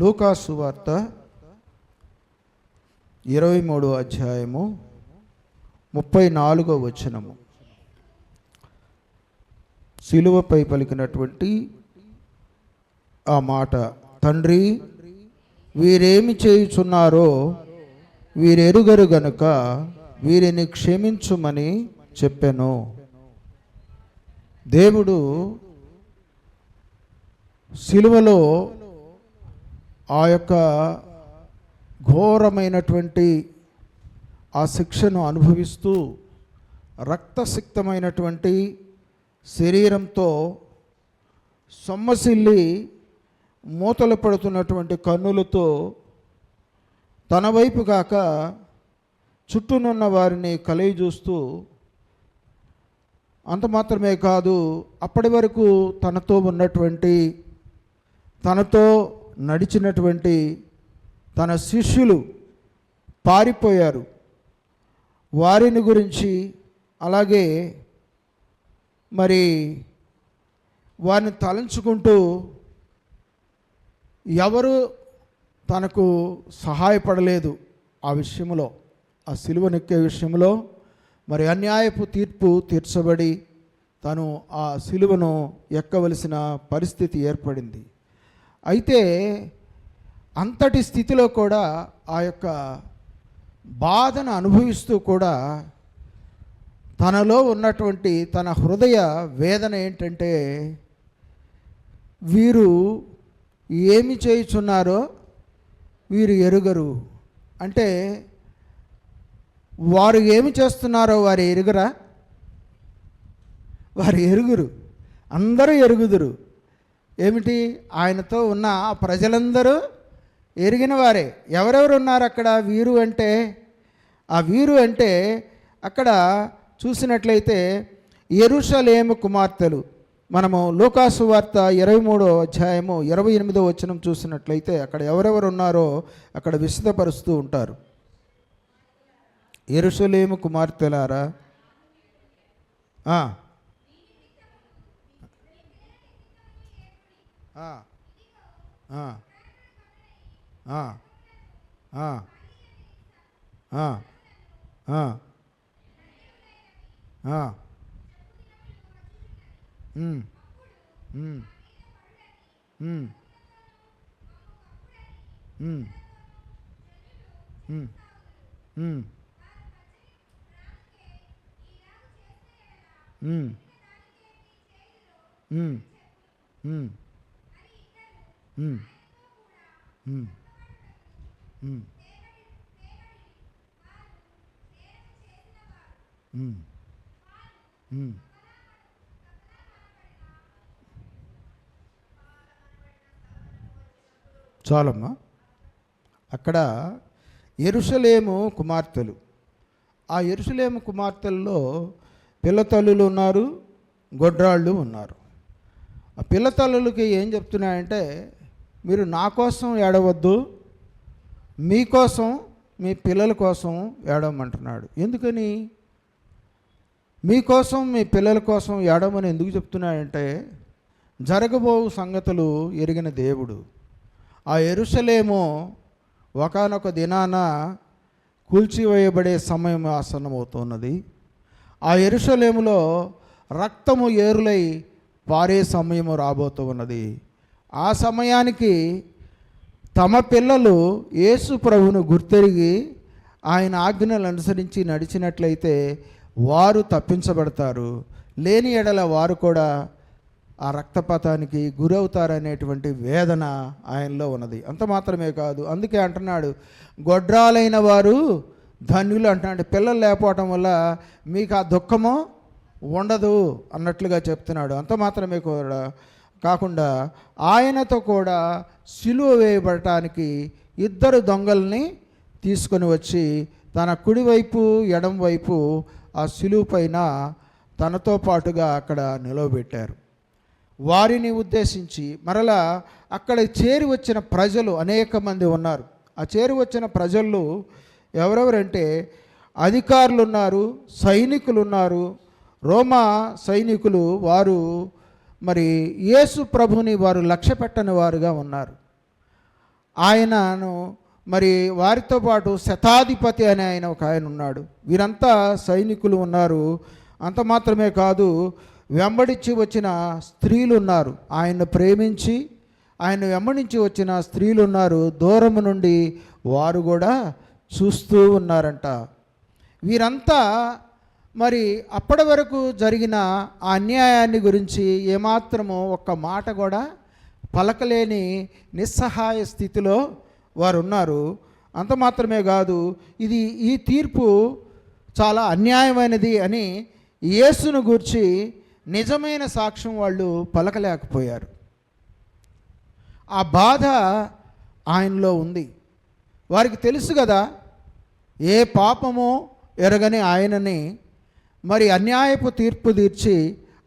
లూకా సువార్త 23వ అధ్యాయము 34వ వచనము. సిలువపై పలికినటువంటి ఆ మాట, తండ్రి వీరేమి చేయుచున్నారో వీరెరుగరు గనుక వీరిని క్షమించుమని చెప్పెను. దేవుడు సిలువలో ఆ యొక్క ఘోరమైనటువంటి ఆ శిక్షను అనుభవిస్తూ రక్తసిక్తమైనటువంటి శరీరంతో సొమ్మసిల్లి మూతలు పడుతున్నటువంటి కన్నులతో తన వైపు కాక చుట్టూనున్న వారిని కలయి చూస్తూ, అంత మాత్రమే కాదు, అప్పటి వరకు తనతో ఉన్నటువంటి, తనతో నడిచినటువంటి తన శిష్యులు పారిపోయారు, వారిని గురించి, అలాగే మరి వారిని తలంచుకుంటూ ఎవరు తనకు సహాయపడలేదు ఆ విషయంలో, ఆ సిలువనెక్కే విషయంలో. మరి అన్యాయపు తీర్పు తీర్చబడి తను ఆ సిలువను ఎక్కవలసిన పరిస్థితి ఏర్పడింది. అయితే అంతటి స్థితిలో కూడా ఆ యొక్క బాధను అనుభవిస్తూ కూడా తనలో ఉన్నటువంటి తన హృదయ వేదన ఏంటంటే, వీరు ఏమి చేయుచున్నారో వీరు ఎరుగరు. అంటే వారు ఏమి చేస్తున్నారో వారు ఎరుగరా? వారు ఎరుగురు, అందరూ ఎరుగుదురు. ఏమిటి? ఆయనతో ఉన్న ప్రజలందరూ ఎరిగిన వారే. ఎవరెవరు ఉన్నారు అక్కడ? వీరు అంటే, ఆ వీరు అంటే అక్కడ చూసినట్లయితే యెరూషలేము కుమార్తెలు. మనము లూకా సువార్త 23వ అధ్యాయము 28వ వచనం చూసినట్లయితే అక్కడ ఎవరెవరు ఉన్నారో అక్కడ విశదపరుస్తూ ఉంటారు. యెరూషలేము కుమార్తెలారా, చాలమ్మా. అక్కడ యెరూషలేము కుమార్తెలు, ఆ యెరూషలేము కుమార్తెల్లో పిల్లతల్లులు ఉన్నారు, గొడ్రాళ్ళు ఉన్నారు. ఆ పిల్లతల్లులకి ఏం చెప్తున్నాయంటే, మీరు నా కోసం ఏడవద్దు, మీకోసం మీ పిల్లల కోసం ఏడవమంటున్నాడు. ఎందుకని మీకోసం మీ పిల్లల కోసం ఏడవమని ఎందుకు చెప్తున్నాడంటే, జరగబో సంగతులు ఎరిగిన దేవుడు. ఆ యెరూషలేము ఒకానొక దినాన కూల్చివేయబడే సమయం ఆసన్నమవుతున్నది. ఆ యెరూషలేములో రక్తము ఏరులై పారే సమయము రాబోతూ ఉన్నది. ఆ సమయానికి తమ పిల్లలు యేసు ప్రభువును గుర్తెరిగి ఆయన ఆజ్ఞలు అనుసరించి నడిచినట్లయితే వారు తప్పించబడతారు, లేని ఎడల వారు కూడా ఆ రక్తపాతానికి గురవుతారనేటువంటి వేదన ఆయనలో ఉన్నది. అంత మాత్రమే కాదు, అందుకే అంటున్నాడు, గొడ్రాలైన వారు ధన్యులు అంటున్నాడు. పిల్లలు లేకపోవటం వల్ల మీకు ఆ దుఃఖము ఉండదు అన్నట్లుగా చెప్తున్నాడు. అంత మాత్రమే కూడా కాకుండా ఆయనతో కూడా సిలువ వేయబడటానికి ఇద్దరు దొంగల్ని తీసుకొని వచ్చి తన కుడివైపు ఎడం వైపు ఆ సిలువ పైన తనతో పాటుగా అక్కడ నిలవబెట్టారు. వారిని ఉద్దేశించి మరలా అక్కడ చేరి వచ్చిన ప్రజలు అనేక మంది ఉన్నారు. ఆ చేరి వచ్చిన ప్రజల్లో ఎవరెవరంటే అధికారులు ఉన్నారు, సైనికులు ఉన్నారు. రోమా సైనికులు వారు మరి యేసు ప్రభుని వారు లక్ష్య పెట్టని వారుగా ఉన్నారు. ఆయనను మరి వారితో పాటు శతాధిపతి అనే ఆయన ఒక ఆయన ఉన్నాడు. వీరంతా సైనికులు ఉన్నారు. అంత మాత్రమే కాదు, వెంబడించి వచ్చిన స్త్రీలు ఉన్నారు. ఆయన్ను ప్రేమించి ఆయన వెంబడించి వచ్చిన స్త్రీలు ఉన్నారు. దూరం నుండి వారు కూడా చూస్తూ ఉన్నారంట. వీరంతా మరి అప్పటి వరకు జరిగిన ఆ అన్యాయాన్ని గురించి ఏమాత్రము ఒక్క మాట కూడా పలకలేని నిస్సహాయ స్థితిలో వారు ఉన్నారు. అంత మాత్రమే కాదు, ఈ తీర్పు చాలా అన్యాయమైనది అని యేసును గూర్చి నిజమైన సాక్ష్యం వాళ్ళు పలకలేకపోయారు. ఆ బాధ ఆయనలో ఉంది. వారికి తెలుసు కదా, ఏ పాపమో ఎరగని ఆయనని మరి అన్యాయపు తీర్పు తీర్చి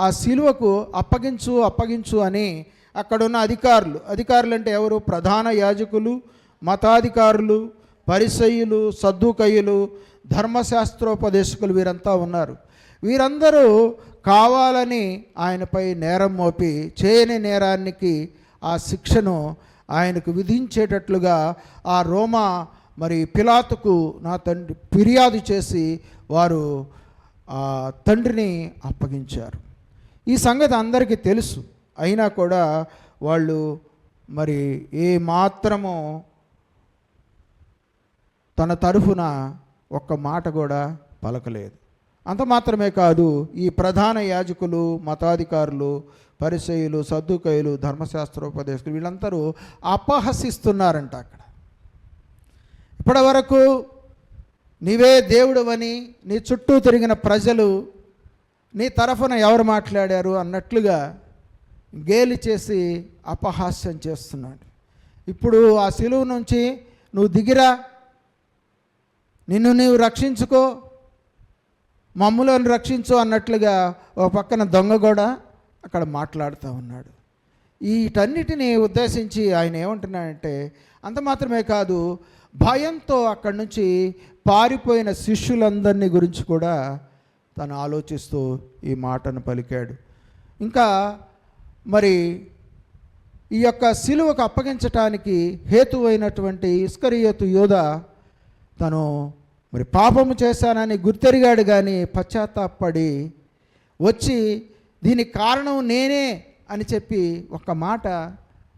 ఆ శిలువకు అప్పగించు అని అక్కడున్న అధికారులు అంటే ఎవరు? ప్రధాన యాజకులు, మతాధికారులు, పరిసయ్యులు, సద్దూకయ్యులు, ధర్మశాస్త్రోపదేశకులు వీరంతా ఉన్నారు. వీరందరూ కావాలని ఆయనపై నేరం మోపి చేయని నేరానికి ఆ శిక్షను ఆయనకు విధించేటట్లుగా ఆ రోమా మరి పిలాతుకు నా తండ్రి ఫిర్యాదు చేసి వారు ఆ తండ్రిని అప్పగించారు. ఈ సంగతి అందరికీ తెలుసు. అయినా కూడా వాళ్ళు మరి ఏ మాత్రము తన తరఫున ఒక్క మాట కూడా పలకలేదు. అంత మాత్రమే కాదు, ఈ ప్రధాన యాజకులు, మతాధికారులు, పరిసయ్యులు, సద్దూకయ్యులు, ధర్మశాస్త్రోపదేశకులు వీళ్ళందరూ అపహసిస్తున్నారంట. అక్కడ ఇప్పటి వరకు నీవే దేవుడవని నీ చుట్టూ తిరిగిన ప్రజలు నీ తరఫున ఎవరు మాట్లాడారు అన్నట్లుగా గేలి చేసి అపహాస్యం చేస్తున్నాడు. ఇప్పుడు ఆ శిలువ నుంచి నువ్వు దిగిరా, నిన్ను నీవు రక్షించుకో, మమ్ములను రక్షించు అన్నట్లుగా ఒక పక్కన దొంగ కూడా అక్కడ మాట్లాడుతూ ఉన్నాడు. వీటన్నిటిని ఉద్దేశించి ఆయన ఏమంటున్నాడంటే, అంత మాత్రమే కాదు, భయంతో అక్కడి నుంచి పారిపోయిన శిష్యులందరినీ గురించి కూడా తను ఆలోచిస్తూ ఈ మాటను పలికాడు. ఇంకా మరి ఈ యొక్క శిలువకు అప్పగించటానికి హేతువైనటువంటి ఇస్కరియోతు యూద తను మరి పాపము చేశానని గుర్తెరిగాడు, కానీ పశ్చాత్తాపడి వచ్చి దీనికి కారణం నేనే అని చెప్పి ఒక్క మాట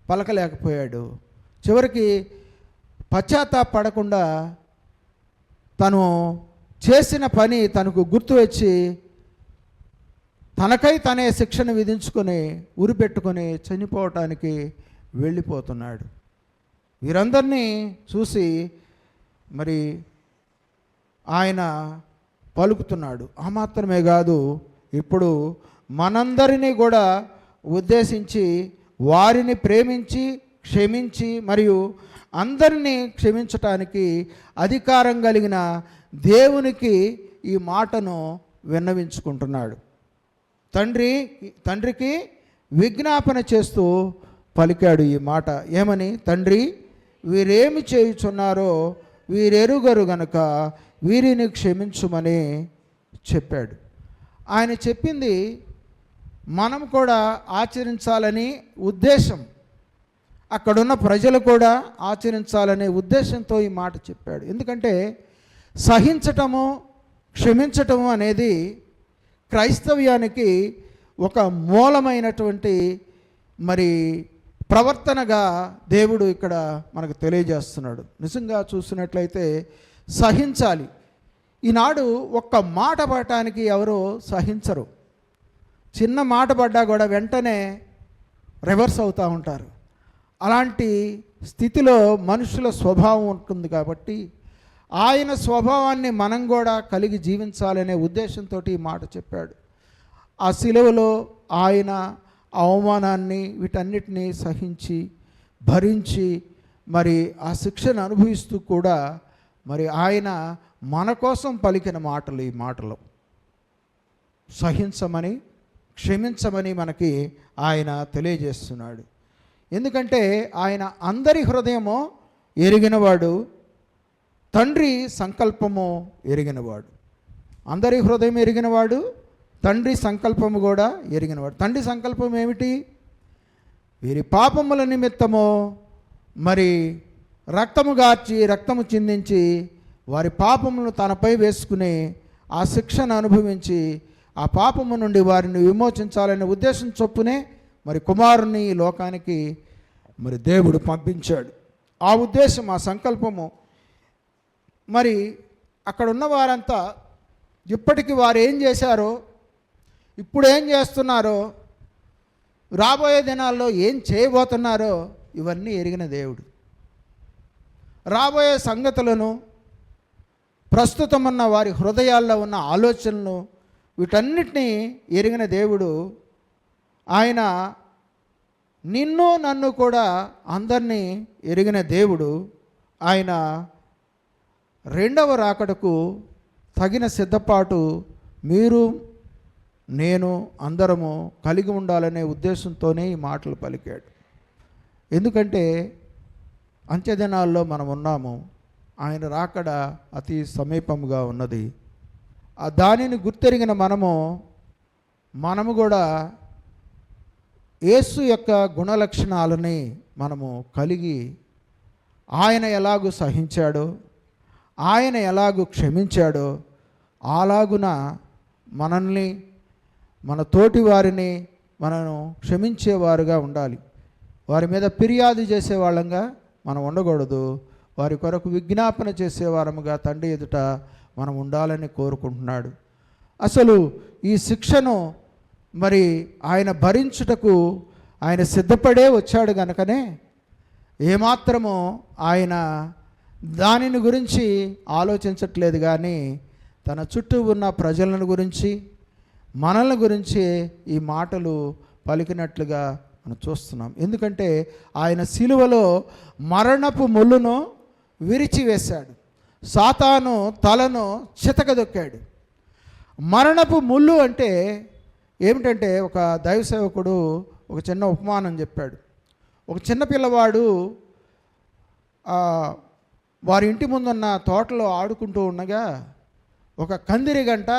పలకలేకపోయాడు. చివరికి పశ్చాత్తాపడకుండా తను చేసిన పని తనకు గుర్తు వచ్చి తనకై తనే శిక్షను విధించుకొని ఉరిపెట్టుకొని చనిపోవటానికి వెళ్ళిపోతున్నాడు. వీరందరినీ చూసి మరి ఆయన పలుకుతున్నాడు. ఆ మాత్రమే కాదు, ఇప్పుడు మనందరినీ కూడా ఉద్దేశించి వారిని ప్రేమించి క్షమించి మరియు అందరినీ క్షమించటానికి అధికారం కలిగిన దేవునికి ఈ మాటను విన్నవించుకుంటున్నాడు. తండ్రికి విజ్ఞాపన చేస్తూ పలికాడు ఈ మాట. ఏమని? తండ్రి, వీరేమి చేయుచున్నారో వీరెరుగరు గనుక వీరిని క్షమించుమని చెప్పాడు. ఆయన చెప్పింది మనం కూడా ఆచరించాలని ఉద్దేశం, అక్కడున్న ప్రజలు కూడా ఆచరించాలనే ఉద్దేశంతో ఈ మాట చెప్పాడు. ఎందుకంటే సహించటము, క్షమించటము అనేది క్రైస్తవ్యానికి ఒక మూలమైనటువంటి మరి ప్రవర్తనగా దేవుడు ఇక్కడ మనకు తెలియజేస్తున్నాడు. నిజంగా చూసినట్లయితే సహించాలి. ఈనాడు ఒక్క మాట పడటానికి ఎవరు సహించరు. చిన్న మాట పడ్డా కూడా వెంటనే రివర్స్ అవుతూ ఉంటారు. అలాంటి స్థితిలో మనుషుల స్వభావం ఉంటుంది. కాబట్టి ఆయన స్వభావాన్ని మనం కూడా కలిగి జీవించాలనే ఉద్దేశంతో ఈ మాట చెప్పాడు. ఆ శిలువలో ఆయన అవమానాన్ని వీటన్నిటినీ సహించి భరించి మరి ఆ శిక్షను అనుభవిస్తూ కూడా మరి ఆయన మన కోసం పలికిన మాటలు, ఈ మాటలు సహించమని క్షమించమని మనకి ఆయన తెలియజేస్తున్నాడు. ఎందుకంటే ఆయన అందరి హృదయము ఎరిగినవాడు, తండ్రి సంకల్పము ఎరిగినవాడు. అందరి హృదయం ఎరిగినవాడు, తండ్రి సంకల్పము కూడా ఎరిగినవాడు. తండ్రి సంకల్పం ఏమిటి? వీరి పాపముల నిమిత్తము మరి రక్తము గార్చి రక్తము చిందించి వారి పాపములను తనపై వేసుకుని ఆ శిక్షను అనుభవించి ఆ పాపము నుండి వారిని విమోచించాలనే ఉద్దేశం చొప్పునే మరి కుమారుని ఈ లోకానికి మరి దేవుడు పంపించాడు. ఆ ఉద్దేశం, ఆ సంకల్పము మరి అక్కడ ఉన్న వారంతా ఇప్పటికి వారు ఏం చేశారో, ఇప్పుడు ఏం చేస్తున్నారో, రాబోయే దినాల్లో ఏం చేయబోతున్నారో ఇవన్నీ ఎరిగిన దేవుడు. రాబోయే సంగతులను, ప్రస్తుతం ఉన్న వారి హృదయాల్లో ఉన్న ఆలోచనలు, వీటన్నిటినీ ఎరిగిన దేవుడు ఆయన నిన్ను నన్ను కూడా అందరినీ ఎరిగిన దేవుడు ఆయన రెండవ రాకడకు తగిన సిద్ధపాటు మీరు నేను అందరము కలిగి ఉండాలనే ఉద్దేశంతోనే ఈ మాటలు పలికాడు. ఎందుకంటే అంత్యదినాల్లో మనం ఉన్నాము. ఆయన రాకడ అతి సమీపంగా ఉన్నది. ఆ దానిని గుర్తెరిగిన మనము కూడా యేసు యొక్క గుణలక్షణాలని మనము కలిగి ఆయన ఎలాగూ సహించాడో, ఆయన ఎలాగూ క్షమించాడో అలాగున మనల్ని, మన తోటి వారిని మనను క్షమించేవారుగా ఉండాలి. వారి మీద ఫిర్యాదు చేసేవాళ్ళంగా మనం ఉండకూడదు. వారి కొరకు విజ్ఞాపన చేసేవారముగా తండ్రి ఎదుట మనం ఉండాలని కోరుకుంటున్నాడు. అసలు ఈ శిక్షను మరి ఆయన భరించుటకు ఆయన సిద్ధపడే వచ్చాడు కనుకనే ఏమాత్రము ఆయన దానిని గురించి ఆలోచించట్లేదు. కానీ తన చుట్టూ ఉన్న ప్రజలను గురించి, మనల్ని గురించి ఈ మాటలు పలికినట్లుగా మనం చూస్తున్నాం. ఎందుకంటే ఆయన సిలువలో మరణపు ముళ్ళును విరిచివేశాడు, సాతాను తలను చితకదొక్కాడు. మరణపు ముళ్ళు అంటే ఏమిటంటే, ఒక దైవ సేవకుడు ఒక చిన్న ఉపమానం చెప్పాడు. ఒక చిన్న పిల్లవాడు వారి ఇంటి ముందున్న తోటలో ఆడుకుంటూ ఉండగా ఒక కందిరి గంట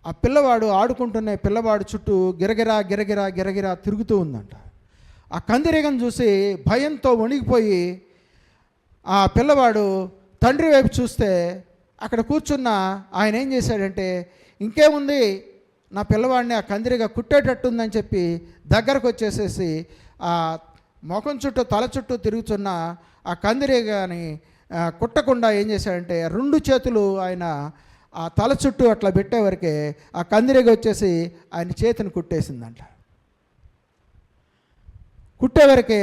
ఆ పిల్లవాడు ఆడుకుంటున్న పిల్లవాడు చుట్టూ గిరగిరా గిరగిరా గిరగిరా తిరుగుతూ ఉందంట. ఆ కందిరీగను చూసి భయంతో వణికిపోయి ఆ పిల్లవాడు తండ్రి వైపు చూస్తే అక్కడ కూర్చున్న ఆయన ఏం చేశాడంటే, ఇంకేముంది నా పిల్లవాడిని ఆ కందిరీగ కుట్టేటట్టుందని చెప్పి దగ్గరకు వచ్చేసేసి ఆ ముఖం చుట్టూ తల చుట్టూ తిరుగుతున్న ఆ కందిరీగని కుట్టకుండా ఏం చేశాడంటే, రెండు చేతులు ఆయన ఆ తల చుట్టూ అట్లా పెట్టేవరకే ఆ కందిరీగ వచ్చేసి ఆయన చేతిని కుట్టేసిందంట. కుట్టేవరకే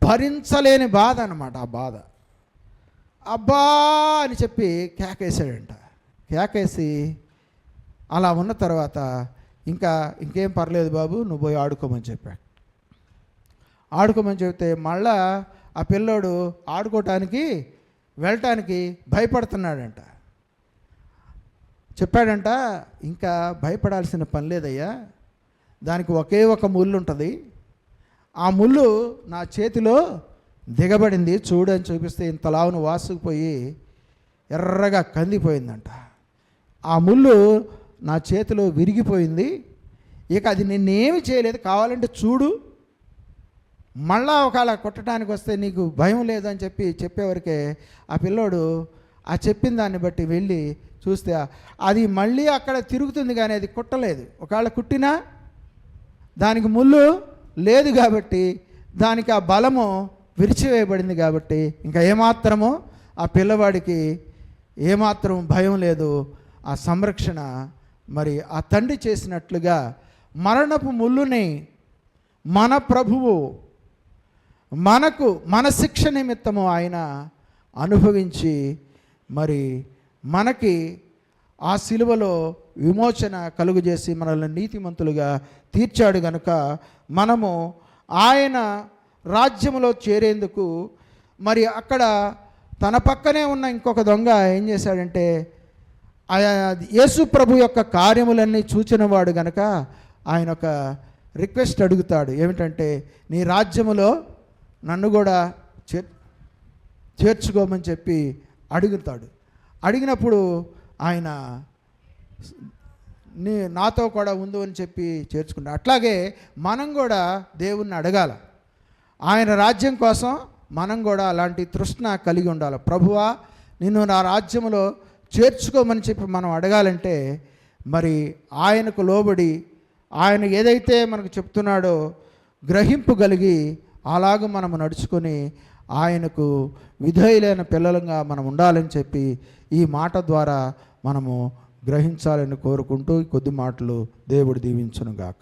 భరించలేని బాధ అన్నమాట. ఆ బాధ అబ్బా అని చెప్పి కేకేసాడంట. కేకేసి అలా ఉన్న తర్వాత ఇంకేం పర్లేదు బాబు, నువ్వు పోయి ఆడుకోమని చెప్పాడు. ఆడుకోమని చెబితే మళ్ళా ఆ పిల్లోడు ఆడుకోవటానికి వెళ్ళటానికి భయపడుతున్నాడంట. చెప్పాడంట, ఇంకా భయపడాల్సిన పని లేదయ్యా, దానికి ఒకే ఒక ముళ్ళు ఉంటుంది, ఆ ముళ్ళు నా చేతిలో దిగబడింది చూడు అని చూపిస్తే ఇంతలావును వాసుకుపోయి ఎర్రగా కందిపోయిందంట. ఆ ముళ్ళు నా చేతిలో విరిగిపోయింది, ఇక అది నిన్నేమి చేయలేదు, కావాలంటే చూడు, మళ్ళా ఒకవేళ కొట్టడానికి వస్తే నీకు భయం లేదని చెప్పేవరకే ఆ పిల్లోడు ఆ చెప్పిన దాన్ని బట్టి వెళ్ళి చూస్తే అది మళ్ళీ అక్కడ తిరుగుతుంది, కానీ అది కుట్టలేదు. ఒకవేళ కుట్టినా దానికి ముళ్ళు లేదు కాబట్టి, దానికి ఆ బలము విరిచివేయబడింది కాబట్టి ఇంకా ఏమాత్రమో ఆ పిల్లవాడికి ఏమాత్రం భయం లేదు. ఆ సంరక్షణ మరి ఆ తండ్రి చేసినట్లుగా మరణపు ముళ్ళుని మన ప్రభువు మన శిక్ష నిమిత్తము ఆయన అనుభవించి మరి మనకి ఆ సిలువలో విమోచన కలుగజేసి మనల్ని నీతిమంతులుగా తీర్చాడు గనుక మనము ఆయన రాజ్యములో చేరేందుకు మరి అక్కడ తన పక్కనే ఉన్న ఇంకొక దొంగ ఏం చేశాడంటే, యేసు ప్రభు యొక్క కార్యములన్నీ చూచినవాడు గనక ఆయన ఒక రిక్వెస్ట్ అడుగుతాడు. ఏమిటంటే, నీ రాజ్యములో నన్ను కూడా చేర్చుకోమని చెప్పి అడుగుతాడు. అడిగినప్పుడు ఆయన నాతో కూడా ఉండు అని చెప్పి చేర్చుకుంటాడు. అట్లాగే మనం కూడా దేవుణ్ణి అడగాల. ఆయన రాజ్యం కోసం మనం కూడా అలాంటి తృష్ణ కలిగి ఉండాలి. ప్రభువా నిన్ను నా రాజ్యంలో చేర్చుకోమని చెప్పి మనం అడగాలంటే మరి ఆయనకు లోబడి ఆయన ఏదైతే మనకు చెప్తున్నాడో గ్రహింపు కలిగి అలాగ మనము నడుచుకొని ఆయనకు విధేయులైన పిల్లలుగా మనం ఉండాలని చెప్పి ఈ మాట ద్వారా మనము గ్రహించాలని కోరుకుంటూ కొద్ది మాటలు దేవుడు దీవించును గాక.